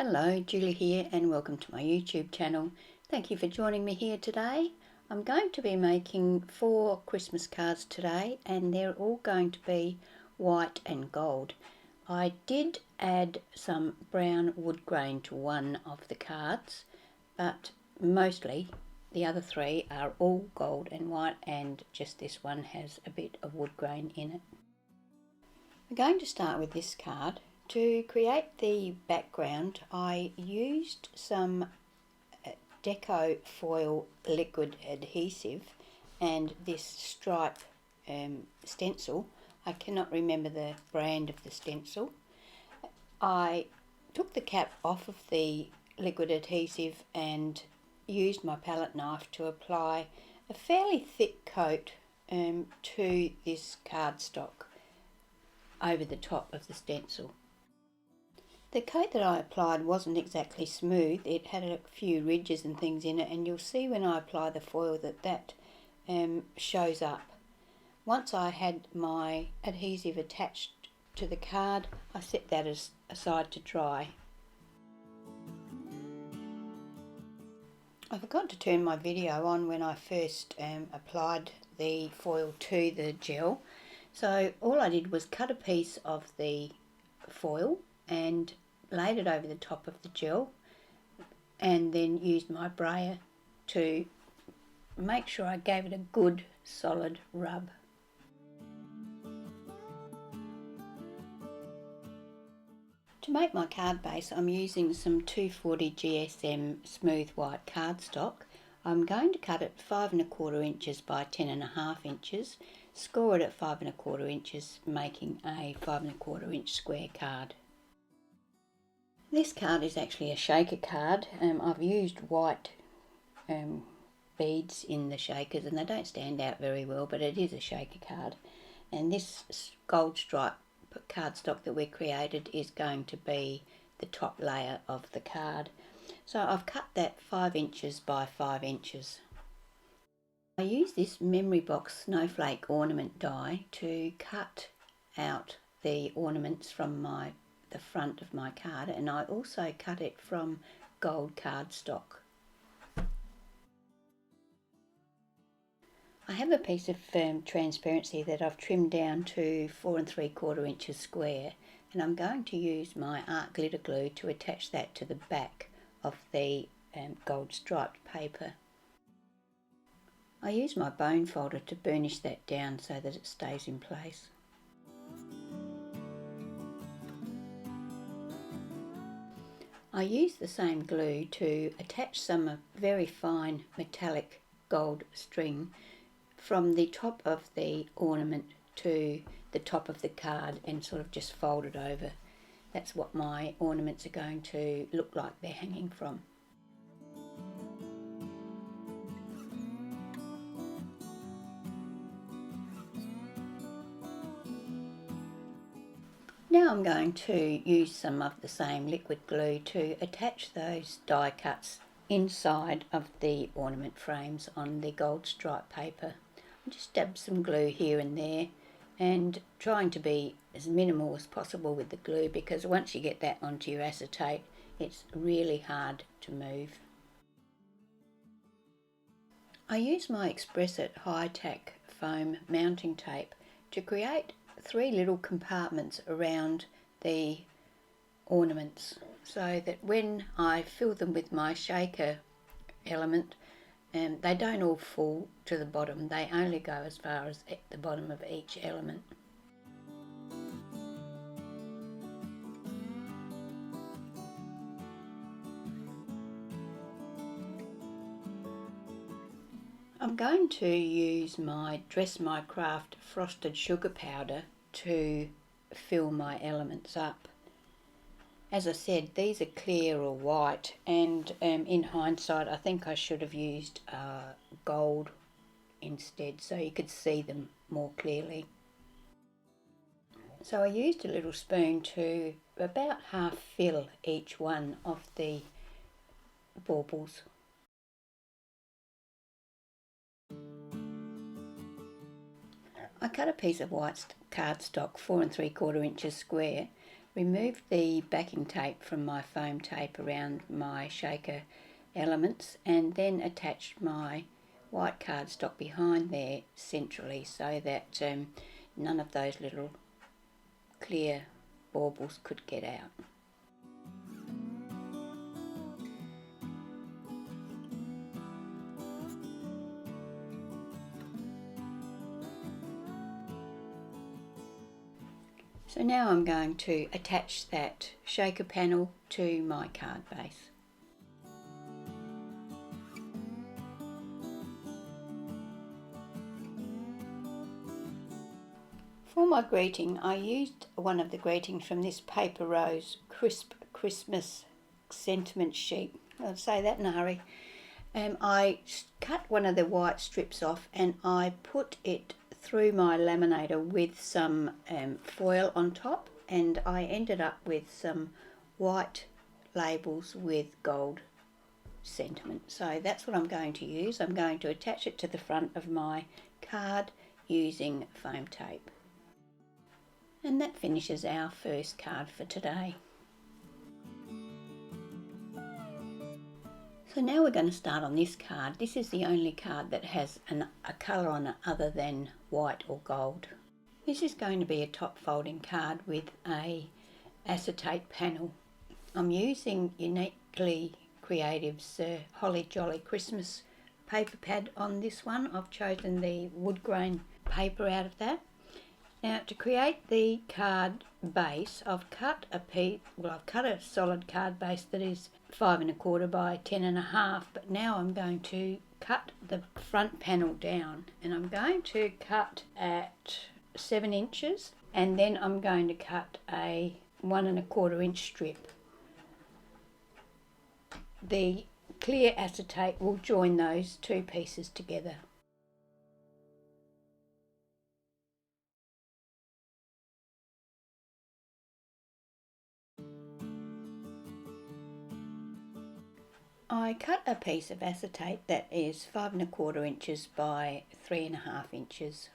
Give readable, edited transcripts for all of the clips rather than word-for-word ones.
Hello, Julie here and welcome to my YouTube channel. Thank you for joining me here today. I'm going to be making 4 Christmas cards today and they're all going to be white and gold. I did add some brown wood grain to one of the cards, but mostly the other 3 are all gold and white, and just this one has a bit of wood grain in it. We're going to start with this card. To create the background, I used some deco foil liquid adhesive and this stripe stencil. I cannot remember the brand of the stencil. I took the cap off of the liquid adhesive and used my palette knife to apply a fairly thick coat to this cardstock over the top of the stencil. The coat that I applied wasn't exactly smooth. It had a few ridges and things in it, and you'll see when I apply the foil that shows up. Once I had my adhesive attached to the card, I set that aside to dry. I forgot to turn my video on when I first applied the foil to the gel, so all I did was cut a piece of the foil and laid it over the top of the gel, and then used my brayer to make sure I gave it a good solid rub. To make my card base, I'm using some 240 GSM smooth white cardstock. I'm going to cut it 5 1/4 inches by 10 1/2 inches, score it at 5 1/4 inches, making a 5 1/4 inch square card. This card is actually a shaker card. I've used white beads in the shakers and they don't stand out very well, but it is a shaker card. And this gold stripe cardstock that we created is going to be the top layer of the card. So I've cut that 5 inches by 5 inches. I use this memory box snowflake ornament die to cut out the ornaments from the front of my card, and I also cut it from gold cardstock. I have a piece of transparency that I've trimmed down to 4 3/4 inches square, and I'm going to use my art glitter glue to attach that to the back of the gold striped paper. I use my bone folder to burnish that down so that it stays in place. I use the same glue to attach some very fine metallic gold string from the top of the ornament to the top of the card and sort of just fold it over. That's what my ornaments are going to look like they're hanging from. Now I'm going to use some of the same liquid glue to attach those die cuts inside of the ornament frames on the gold stripe paper. I just dab some glue here and there, and trying to be as minimal as possible with the glue, because once you get that onto your acetate it's really hard to move. I use my Express It high tack foam mounting tape to create 3 little compartments around the ornaments, so that when I fill them with my shaker element, they don't all fall to the bottom, they only go as far as the bottom of each element. I'm going to use my Dress My Craft frosted sugar powder to fill my elements up. As I said, these are clear or white, and in hindsight I think I should have used gold instead so you could see them more clearly. So I used a little spoon to about half fill each one of the baubles. I cut a piece of white cardstock 4 3/4 inches square removed the backing tape from my foam tape around my shaker elements, and then attached my white cardstock behind there centrally so that none of those little clear baubles could get out. So now I'm going to attach that shaker panel to my card base. For my greeting, I used one of the greetings from this Paper Rose Crisp Christmas Sentiment sheet. I'll say that in a hurry. I cut one of the white strips off and I put it through my laminator with some foil on top, and I ended up with some white labels with gold sentiment. So that's what I'm going to use. I'm going to attach it to the front of my card using foam tape. And that finishes our first card for today. So now we're going to start on this card. This is the only card that has a colour on it other than white or gold. This is going to be a top folding card with a acetate panel. I'm using Uniquely Creative's Holly Jolly Christmas paper pad on this one. I've chosen the wood grain paper out of that. Now, to create the card base, I've cut a solid card base that is 5 1/4 by 10 1/2, but now I'm going to cut the front panel down, and I'm going to cut at 7 inches, and then I'm going to cut a 1 1/4 inch strip. The clear acetate will join those two pieces together. I cut a piece of acetate that is 5 1/4 inches by 3 1/2 inches.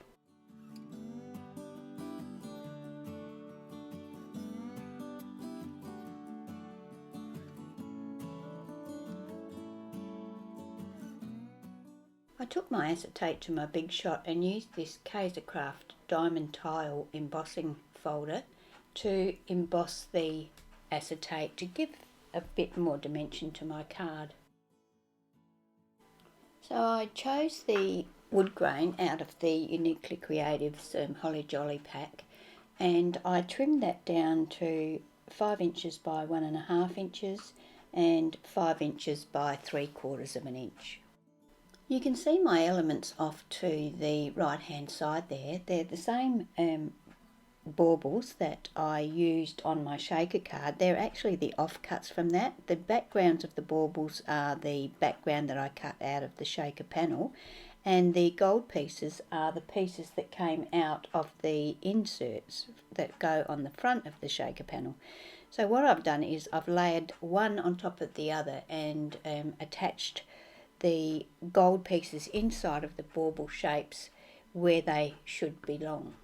I took my acetate to my big shot and used this Kaisercraft diamond tile embossing folder to emboss the acetate to give a bit more dimension to my card. So I chose the wood grain out of the Uniquely Creative's Holly Jolly pack, and I trimmed that down to 5 inches by 1 1/2 inches and 5 inches by 3/4 inch. You can see my elements off to the right hand side there. They're the same baubles that I used on my shaker card. They're actually the offcuts from that. The backgrounds of the baubles are the background that I cut out of the shaker panel, and the gold pieces are the pieces that came out of the inserts that go on the front of the shaker panel. So what I've done is I've layered one on top of the other and attached the gold pieces inside of the bauble shapes where they should belong.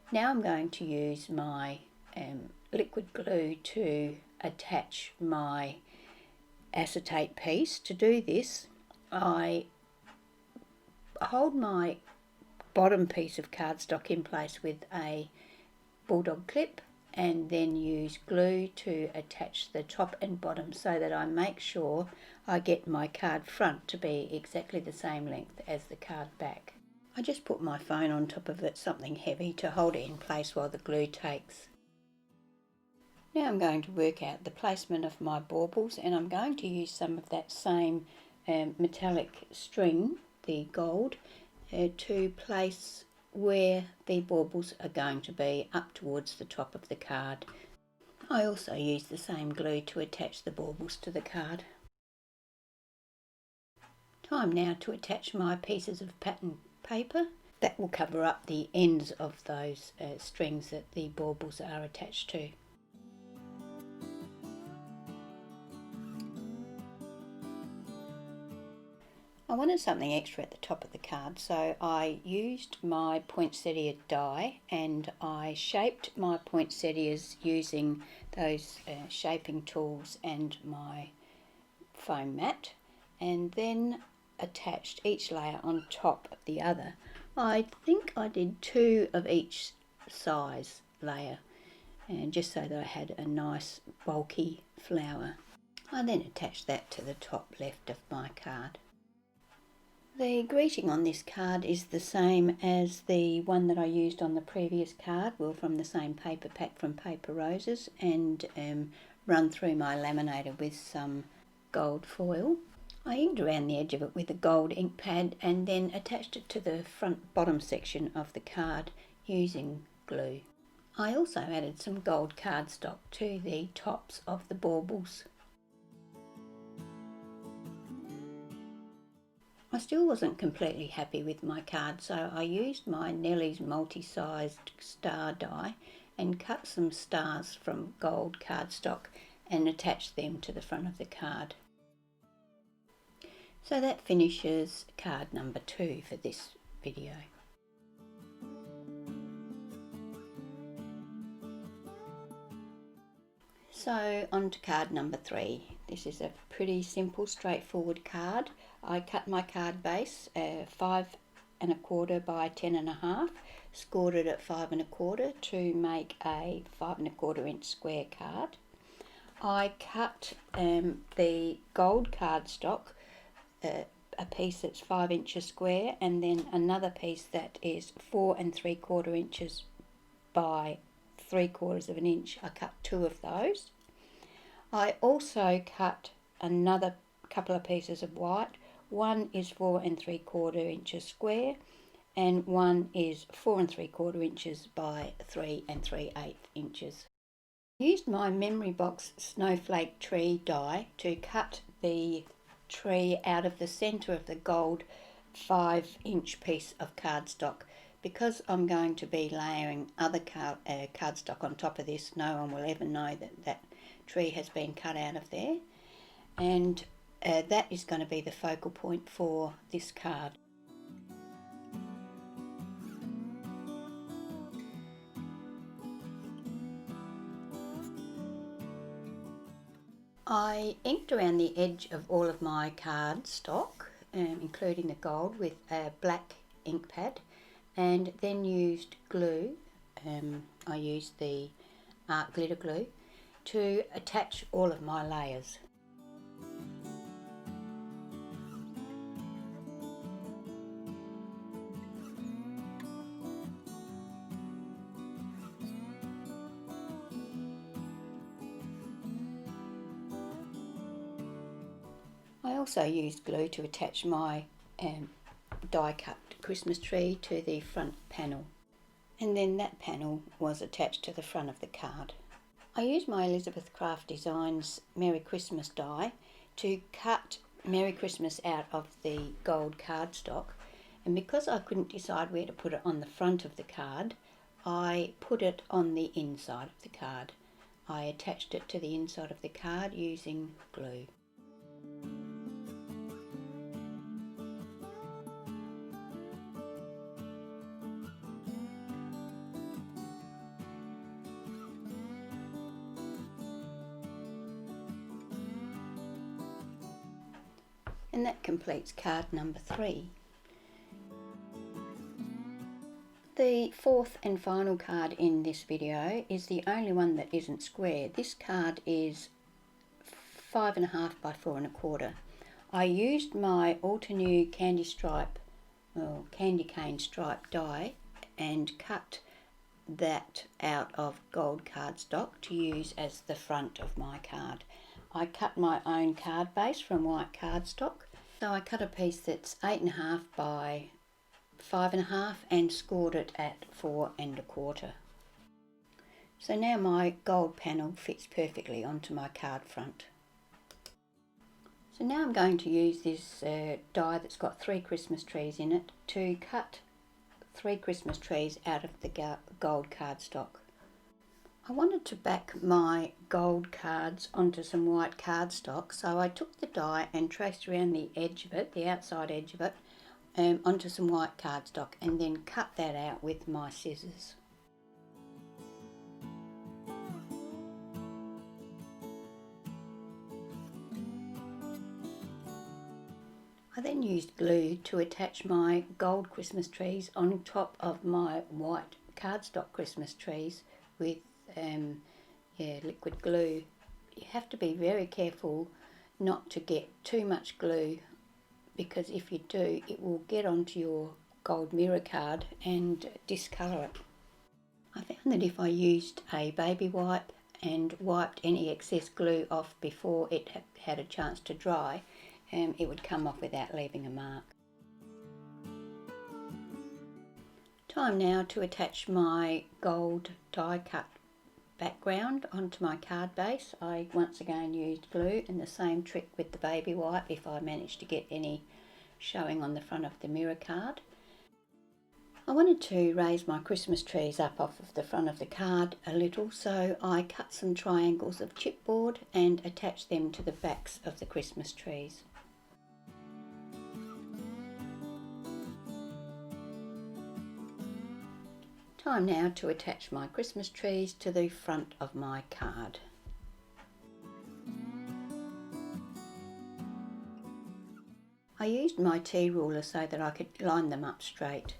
Now I'm going to use my liquid glue to attach my acetate piece. To do this, I hold my bottom piece of cardstock in place with a bulldog clip and then use glue to attach the top and bottom so that I make sure I get my card front to be exactly the same length as the card back. I just put my phone on top of it, something heavy, to hold it in place while the glue takes. Now I'm going to work out the placement of my baubles, and I'm going to use some of that same metallic string, the gold, to place where the baubles are going to be up towards the top of the card. I also use the same glue to attach the baubles to the card. Time now to attach my pieces of pattern paper. That will cover up the ends of those strings that the baubles are attached to. I wanted something extra at the top of the card, so I used my poinsettia die and I shaped my poinsettias using those shaping tools and my foam mat, and then attached each layer on top of the other. I think I did 2 of each size layer, and just so that I had a nice bulky flower. I then attached that to the top left of my card. The greeting on this card is the same as the one that I used on the previous card, well, from the same paper pack from Paper Roses, and run through my laminator with some gold foil. I inked around the edge of it with a gold ink pad and then attached it to the front bottom section of the card using glue. I also added some gold cardstock to the tops of the baubles. I still wasn't completely happy with my card, so I used my Nellie's multi-sized star die and cut some stars from gold cardstock and attached them to the front of the card. So that finishes card number 2 for this video. So on to card number 3. This is a pretty simple, straightforward card. I cut my card base 5 1/4 by 10 1/2, scored it at 5 1/4 to make a 5 1/4 inch square card. I cut the gold cardstock, a piece that's 5 inches square, and then another piece that is 4 3/4 inches by 3/4 of an inch. I cut 2 of those. I also cut another couple of pieces of white. One is 4 3/4 inches square, and one is 4 3/4 inches by 3 3/8 inches. I used my Memory Box snowflake tree die to cut the tree out of the centre of the gold 5-inch piece of cardstock. Because I'm going to be layering other cardstock on top of this, no one will ever know that that tree has been cut out of there, and that is going to be the focal point for this card. I inked around the edge of all of my cardstock, including the gold, with a black ink pad, and then used glue. I used the art glitter glue to attach all of my layers. I also used glue to attach my die cut Christmas tree to the front panel, and then that panel was attached to the front of the card. I used my Elizabeth Craft Designs Merry Christmas die to cut Merry Christmas out of the gold cardstock, and because I couldn't decide where to put it on the front of the card, I put it on the inside of the card. I attached it to the inside of the card using glue. And that completes card number 3. The 4th and final card in this video is the only one that isn't square. This card is 5 1/2 by 4 1/4. I used my Altenew candy cane stripe die and cut that out of gold cardstock to use as the front of my card. I cut my own card base from white cardstock. So I cut a piece that's 8 1/2 by 5 1/2 and scored it at 4 1/4. So now my gold panel fits perfectly onto my card front. So now I'm going to use this die that's got 3 Christmas trees in it to cut 3 Christmas trees out of the gold cardstock. I wanted to back my gold cards onto some white cardstock, so I took the die and traced around the edge of it, the outside edge of it, onto some white cardstock, and then cut that out with my scissors. I then used glue to attach my gold Christmas trees on top of my white cardstock Christmas trees with liquid glue. You have to be very careful not to get too much glue, because if you do, it will get onto your gold mirror card and discolour it. I found that if I used a baby wipe and wiped any excess glue off before it had a chance to dry, it would come off without leaving a mark. Time now to attach my gold die cut background onto my card base. I once again used glue, and the same trick with the baby wipe if I managed to get any showing on the front of the mirror card. I wanted to raise my Christmas trees up off of the front of the card a little, so I cut some triangles of chipboard and attached them to the backs of the Christmas trees. Time now to attach my Christmas trees to the front of my card. I used my T-ruler so that I could line them up straight.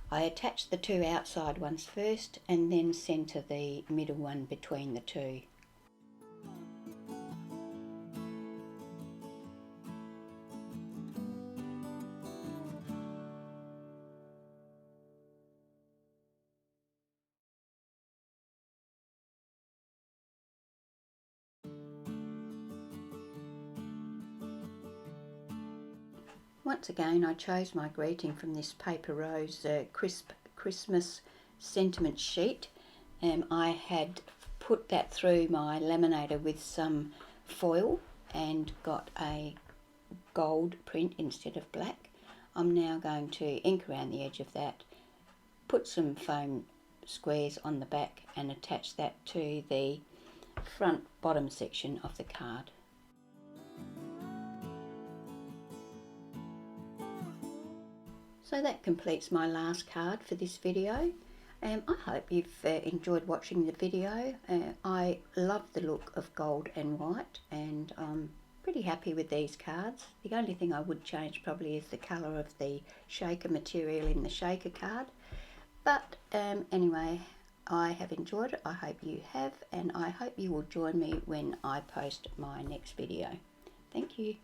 I attached the two outside ones first and then centre the middle one between the two. Once again, I chose my greeting from this Paper Rose crisp Christmas sentiment sheet. I had put that through my laminator with some foil and got a gold print instead of black. I'm now going to ink around the edge of that, put some foam squares on the back and attach that to the front bottom section of the card. So that completes my last card for this video. I hope you've enjoyed watching the video. I love the look of gold and white, and I'm pretty happy with these cards. The only thing I would change probably is the colour of the shaker material in the shaker card. But anyway, I have enjoyed it. I hope you have, and I hope you will join me when I post my next video. Thank you.